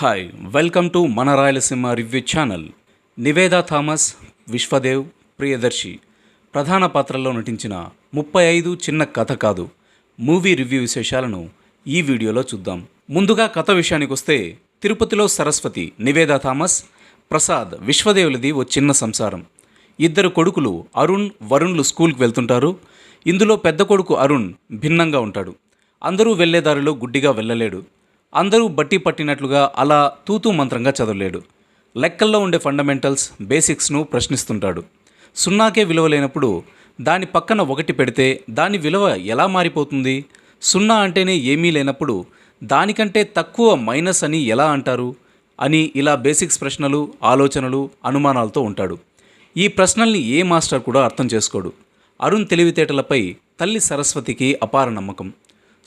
Hi welcome to మన Rayalaseema review channel. Nivetha Thomas, Vishwadev, Priyadarshi ప్రధాన పాత్రల్లో నటించిన 35 చిన్న కథ కాదు మూవీ రివ్యూ విశేషాలను ఈ వీడియోలో చూద్దాం. ముందుగా కథ విషయానికి వస్తే, తిరుపతిలో సరస్వతి, నివేదా థామస్, ప్రసాద్, విశ్వదేవులది ఓ చిన్న సంసారం. ఇద్దరు కొడుకులు అరుణ్, వరుణ్లు స్కూల్కి వెళ్తుంటారు. ఇందులో పెద్ద కొడుకు అరుణ్ భిన్నంగా ఉంటాడు. అందరూ వెళ్లే దారిలో గుడ్డిగా వెళ్ళలేడు. అందరూ బట్టి పట్టినట్లుగా అలా తూతూ మంత్రంగా చదవలేడు. లెక్కల్లో ఉండే ఫండమెంటల్స్, బేసిక్స్ను ప్రశ్నిస్తుంటాడు. సున్నాకే విలువ లేనప్పుడు దాని పక్కన ఒకటి పెడితే దాని విలువ ఎలా మారిపోతుంది? సున్నా అంటేనే ఏమీ లేనప్పుడు దానికంటే తక్కువ మైనస్ అని ఎలా అంటారు అని ఇలా బేసిక్స్ ప్రశ్నలు, ఆలోచనలు, అనుమానాలతో ఉంటాడు. ఈ ప్రశ్నల్ని ఏ మాస్టర్ కూడా అర్థం చేసుకోడు. అరుణ్ తెలివితేటలపై తల్లి సరస్వతికి అపార నమ్మకం.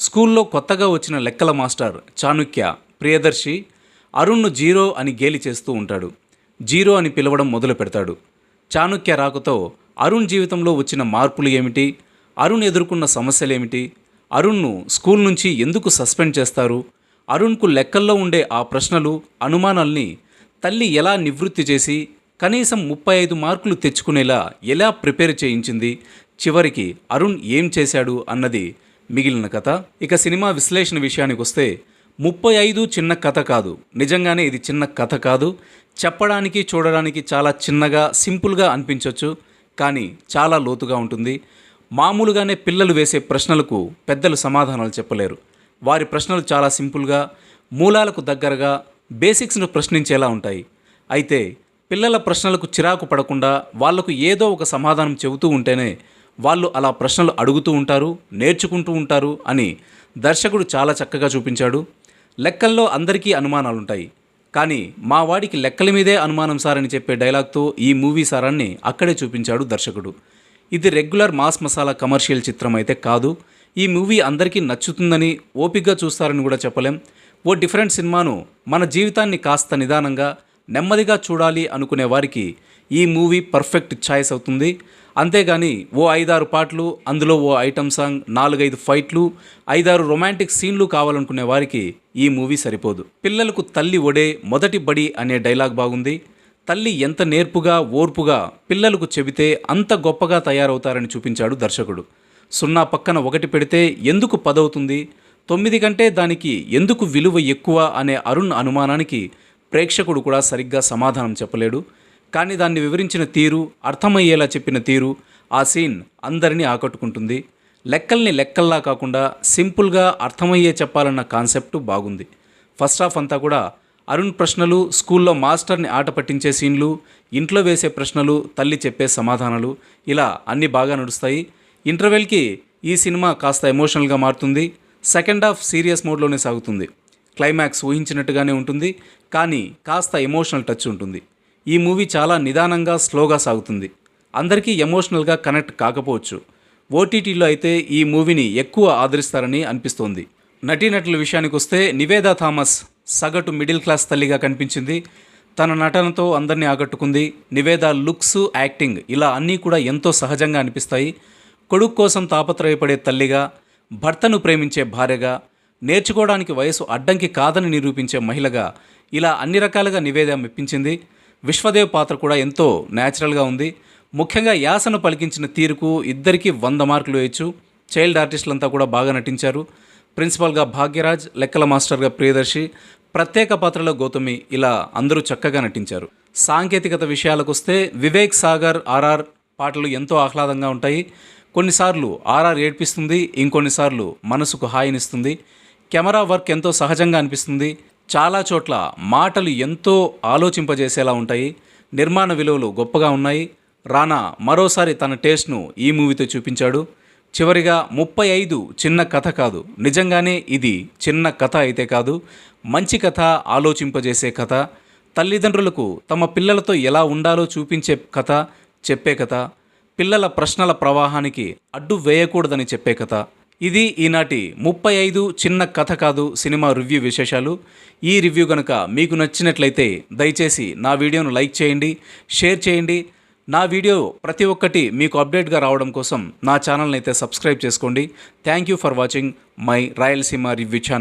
స్కూల్లో కొత్తగా వచ్చిన లెక్కల మాస్టర్ చాణుక్య, ప్రియదర్శి అరుణ్ను జీరో అని గేలి చేస్తూ ఉంటాడు. జీరో అని పిలవడం మొదలు పెడతాడు. చాణుక్య రాకతో అరుణ్ జీవితంలో వచ్చిన మార్పులు ఏమిటి, అరుణ్ ఎదుర్కొన్న సమస్యలేమిటి, అరుణ్ను స్కూల్ నుంచి ఎందుకు సస్పెండ్ చేస్తారు, అరుణ్కు లెక్కల్లో ఉండే ఆ ప్రశ్నలు, అనుమానాల్ని తల్లి ఎలా నివృత్తి చేసి కనీసం 35 మార్కులు తెచ్చుకునేలా ఎలా ప్రిపేర్ చేయించింది, చివరికి అరుణ్ ఏం చేశాడు అన్నది మిగిలిన కథ. ఇక సినిమా విశ్లేషణ విషయానికి వస్తే, 35 చిన్న కథ కాదు, నిజంగానే ఇది చిన్న కథ కాదు. చెప్పడానికి, చూడడానికి చాలా చిన్నగా, సింపుల్గా అనిపించవచ్చు, కానీ చాలా లోతుగా ఉంటుంది. మామూలుగానే పిల్లలు వేసే ప్రశ్నలకు పెద్దలు సమాధానాలు చెప్పలేరు. వారి ప్రశ్నలు చాలా సింపుల్గా, మూలాలకు దగ్గరగా, బేసిక్స్ను ప్రశ్నించేలా ఉంటాయి. అయితే పిల్లల ప్రశ్నలకు చిరాకు పడకుండా వాళ్లకు ఏదో ఒక సమాధానం చెబుతూ ఉంటేనే వాళ్ళు అలా ప్రశ్నలు అడుగుతూ ఉంటారు, నేర్చుకుంటూ ఉంటారు అని దర్శకుడు చాలా చక్కగా చూపించాడు. లెక్కల్లో అందరికీ అనుమానాలుంటాయి, కానీ మా వాడికి లెక్కల మీదే అనుమానం సార్ అని చెప్పే డైలాగ్తో ఈ మూవీ సారాన్ని అక్కడే చూపించాడు దర్శకుడు. ఇది రెగ్యులర్ మాస్ మసాలా కమర్షియల్ చిత్రం అయితే కాదు. ఈ మూవీ అందరికీ నచ్చుతుందని, ఓపికగా చూస్తారని కూడా చెప్పలేం. ఓ డిఫరెంట్ సినిమాను మన జీవితాన్ని కాస్త నిదానంగా, నెమ్మదిగా చూడాలి అనుకునే వారికి ఈ మూవీ పర్ఫెక్ట్ ఛాయిస్ అవుతుంది. అంతేగాని ఓ 5-6 పాటలు, అందులో ఓ ఐటమ్ సాంగ్, 4-5 ఫైట్లు, 5-6 రొమాంటిక్ సీన్లు కావాలనుకునే వారికి ఈ మూవీ సరిపోదు. పిల్లలకు తల్లి ఒడే మొదటి బడి అనే డైలాగ్ బాగుంది. తల్లి ఎంత నేర్పుగా, ఓర్పుగా పిల్లలకు చెబితే అంత గొప్పగా తయారవుతారని చూపించాడు దర్శకుడు. 0 పక్కన 1 పెడితే ఎందుకు 10 అవుతుంది, 9 కంటే దానికి ఎందుకు విలువ ఎక్కువ అనే అరుణ్ అనుమానానికి ప్రేక్షకుడు కూడా సరిగ్గా సమాధానం చెప్పలేడు. కానీ దాన్ని వివరించిన తీరు, అర్థమయ్యేలా చెప్పిన తీరు, ఆ సీన్ అందరినీ ఆకట్టుకుంటుంది. లెక్కల్ని లెక్కల్లా కాకుండా సింపుల్గా అర్థమయ్యే చెప్పాలన్న కాన్సెప్టు బాగుంది. ఫస్ట్ హాఫ్ అంతా కూడా అరుణ్ ప్రశ్నలు, స్కూల్లో మాస్టర్ని ఆట పట్టించే సీన్లు, ఇంట్లో వేసే ప్రశ్నలు, తల్లి చెప్పే సమాధానాలు, ఇలా అన్నీ బాగా నడుస్తాయి. ఇంటర్వెల్కి ఈ సినిమా కాస్త ఎమోషనల్గా మారుతుంది. సెకండ్ హాఫ్ సీరియస్ మోడ్లోనే సాగుతుంది. క్లైమాక్స్ ఊహించినట్టుగానే ఉంటుంది, కానీ కాస్త ఎమోషనల్ టచ్ ఉంటుంది. ఈ మూవీ చాలా నిదానంగా, స్లోగా సాగుతుంది. అందరికీ ఎమోషనల్గా కనెక్ట్ కాకపోవచ్చు. ఓటీటీలో అయితే ఈ మూవీని ఎక్కువ ఆదరిస్తారని అనిపిస్తోంది. నటీనటుల విషయానికి వస్తే, నివేదా థామస్ సగటు మిడిల్ క్లాస్ తల్లిగా కనిపించింది. తన నటనతో అందరినీ ఆకట్టుకుంది. నివేదా లుక్స్, యాక్టింగ్ ఇలా అన్నీ కూడా ఎంతో సహజంగా అనిపిస్తాయి. కొడుకు కోసం తాపత్రయపడే తల్లిగా, భర్తను ప్రేమించే భార్యగా, నేర్చుకోవడానికి వయసు అడ్డంకి కాదని నిరూపించే మహిళగా, ఇలా అన్ని రకాలుగా నివేదా మెప్పించింది. విశ్వదేవ్ పాత్ర కూడా ఎంతో న్యాచురల్గా ఉంది. ముఖ్యంగా యాసను పలికించిన తీరుకు ఇద్దరికీ 100 మార్కులు వేయచ్చు. చైల్డ్ ఆర్టిస్టులంతా కూడా బాగా నటించారు. ప్రిన్సిపల్గా భాగ్యరాజ్, లెక్కల మాస్టర్గా ప్రియదర్శి, ప్రత్యేక పాత్రలో గౌతమి, ఇలా అందరూ చక్కగా నటించారు. సాంకేతికత విషయాలకు వస్తే, వివేక్ సాగర్ ఆర్ఆర్ పాటలు ఎంతో ఆహ్లాదంగా ఉంటాయి. కొన్నిసార్లు ఆర్ఆర్ ఏడ్పిస్తుంది, ఇంకొన్నిసార్లు మనసుకు హాయినిస్తుంది. కెమెరా వర్క్ ఎంతో సహజంగా అనిపిస్తుంది. చాలా చోట్ల మాటలు ఎంతో ఆలోచింపజేసేలా ఉంటాయి. నిర్మాణ విలువలు గొప్పగా ఉన్నాయి. రానా మరోసారి తన టేస్ట్ను ఈ మూవీతో చూపించాడు. చివరిగా 35 చిన్న కథ కాదు, నిజంగానే ఇది చిన్న కథ అయితే కాదు, మంచి కథ, ఆలోచింపజేసే కథ, తల్లిదండ్రులకు తమ పిల్లలతో ఎలా ఉండాలో చూపించే కథ, చెప్పే కథ, పిల్లల ప్రశ్నల ప్రవాహానికి అడ్డు వేయకూడదని చెప్పే కథ. ఇది ఈనాటి 35 చిన్న కథ కాదు సినిమా రివ్యూ విశేషాలు. ఈ రివ్యూ కనుక మీకు నచ్చినట్లయితే దయచేసి నా వీడియోను లైక్ చేయండి, షేర్ చేయండి. నా వీడియో ప్రతి ఒక్కటి మీకు అప్డేట్గా రావడం కోసం నా ఛానల్ని అయితే సబ్స్క్రైబ్ చేసుకోండి. Thank you for watching my Rayalaseema review channel.